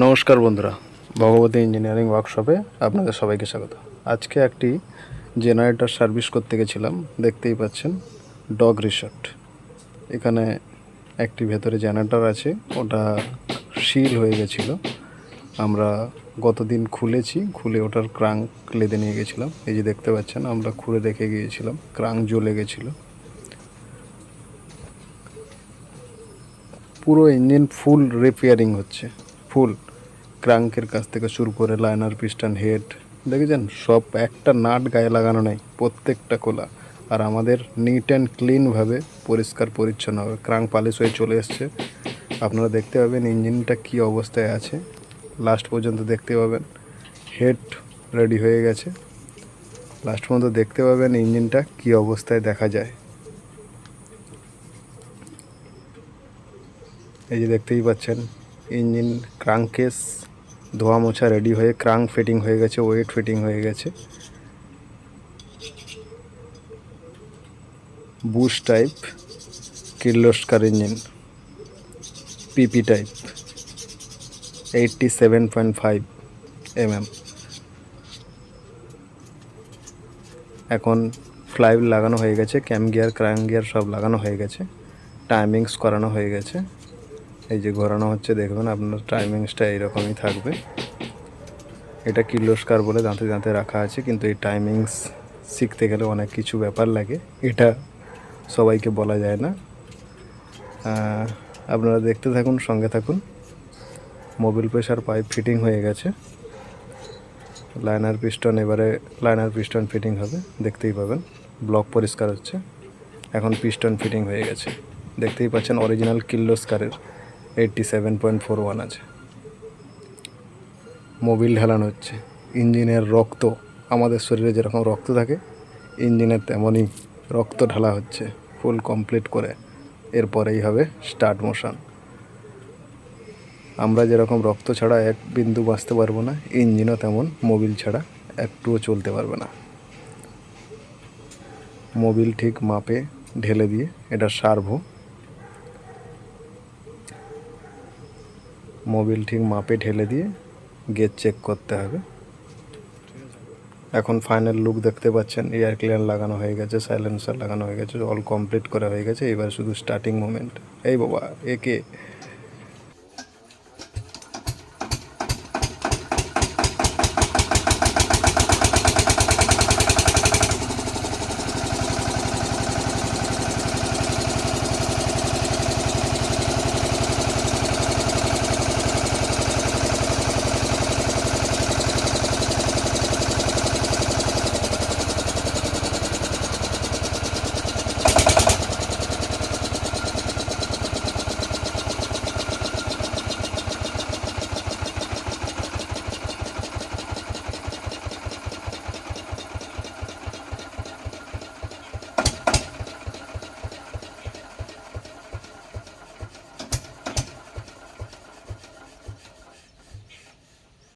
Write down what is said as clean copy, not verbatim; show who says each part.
Speaker 1: নমস্কার বন্ধুরা, ভগবতী ইঞ্জিনিয়ারিং ওয়ার্কশপে আপনাদের সবাইকে স্বাগত। আজকে একটি জেনারেটর সার্ভিস করতে গেছিলাম। দেখতেই পাচ্ছেন ডগ রিসর্ট। এখানে একটি ভেতরে জেনারেটর আছে, ওটা সিল হয়ে গেছিলো। আমরা গতদিন খুলে ওটার ক্রাঙ্ক লেদে নিয়ে গেছিলাম। এই যে দেখতে পাচ্ছেন, আমরা খুলে রেখে গিয়েছিলাম, ক্রাঙ্ক জ্বলে গেছিলো। পুরো ইঞ্জিন ফুল রিপেয়ারিং হচ্ছে, ফুল ক্রাঙ্কের কাছ থেকে শুরু করে লাইনার, পিস্টন, হেড দেখেছেন সব, একটা নাট গায়ে লাগানো নেই, প্রত্যেকটা খোলা। আর আমাদের নিট অ্যান্ড ক্লিনভাবে পরিষ্কার পরিচ্ছন্নভাবে ক্রাঙ্ক পালিশ হয়ে চলে এসছে। আপনারা দেখতে পাবেন ইঞ্জিনটা কি অবস্থায় আছে, লাস্ট পর্যন্ত দেখতে পাবেন। হেড রেডি হয়ে গেছে, লাস্ট পর্যন্ত দেখতে পাবেন ইঞ্জিনটা কি অবস্থায় দেখা যায়। এই যে দেখতেই পাচ্ছেন ইঞ্জিন ক্রাঙ্কেস ধোয়া মোছা রেডি হয়ে ক্রাঙ্ক ফিটিং হয়ে গেছে, ওয়েট ফিটিং হয়ে গেছে। বুশ টাইপ কির্লোস্কার ইঞ্জিন, পিপি টাইপ 87.5 mm। এখন ফ্লাইল লাগানো হয়ে গেছে, ক্যাম গিয়ার, ক্রাঙ্ক গিয়ার সব লাগানো হয়ে গেছে, টাইমিংস করানো হয়ে গেছে। এই যে ঘোরানো হচ্ছে, দেখবেন আপনার টাইমিংসটা এইরকমই থাকবে। এটা কির্লোস্কার বলে দাঁতে দাঁতে রাখা আছে, কিন্তু এই টাইমিংস শিখতে গেলে অনেক কিছু ব্যাপার লাগে, এটা সবাইকে বলা যায় না। আপনারা দেখতে থাকুন, সঙ্গে থাকুন। মোবিল প্রেশার পাইপ ফিটিং হয়ে গেছে, লাইনার পিস্টন, এবারে লাইনার পিস্টন ফিটিং হবে, দেখতেই পাবেন। ব্লক পরিষ্কার হচ্ছে, এখন পিস্টন ফিটিং হয়ে গেছে। দেখতেই পাচ্ছেন অরিজিনাল কির্লোস্কারের 87.41 আছে। মোবিল ঢালানো হচ্ছে, ইঞ্জিনের রক্ত, আমাদের শরীরে যেরকম রক্ত থাকে ইঞ্জিনের তেমনই রক্ত ঢালা হচ্ছে ফুল কমপ্লিট করে। এরপরেই হবে স্টার্ট মোশন। আমরা যেরকম রক্ত ছাড়া এক বিন্দু বাঁচতে পারবো না, ইঞ্জিনও তেমন মোবিল ছাড়া একটুও চলতে পারবে না। মোবিল ঠিক মাপে ঢেলে দিয়ে, এটা সার্ভো, মোবিল ঠিক মাপে ঢেলে দিয়ে গেজ চেক করতে হবে। এখন ফাইনাল লুক দেখতে পাচ্ছেন, এয়ার ক্লিনার লাগানো হয়ে গেছে, সাইলেন্সার লাগানো হয়ে গেছে, অল কমপ্লিট করা হয়ে গেছে। এবার শুধু স্টার্টিং মোমেন্ট। এই বাবা, একে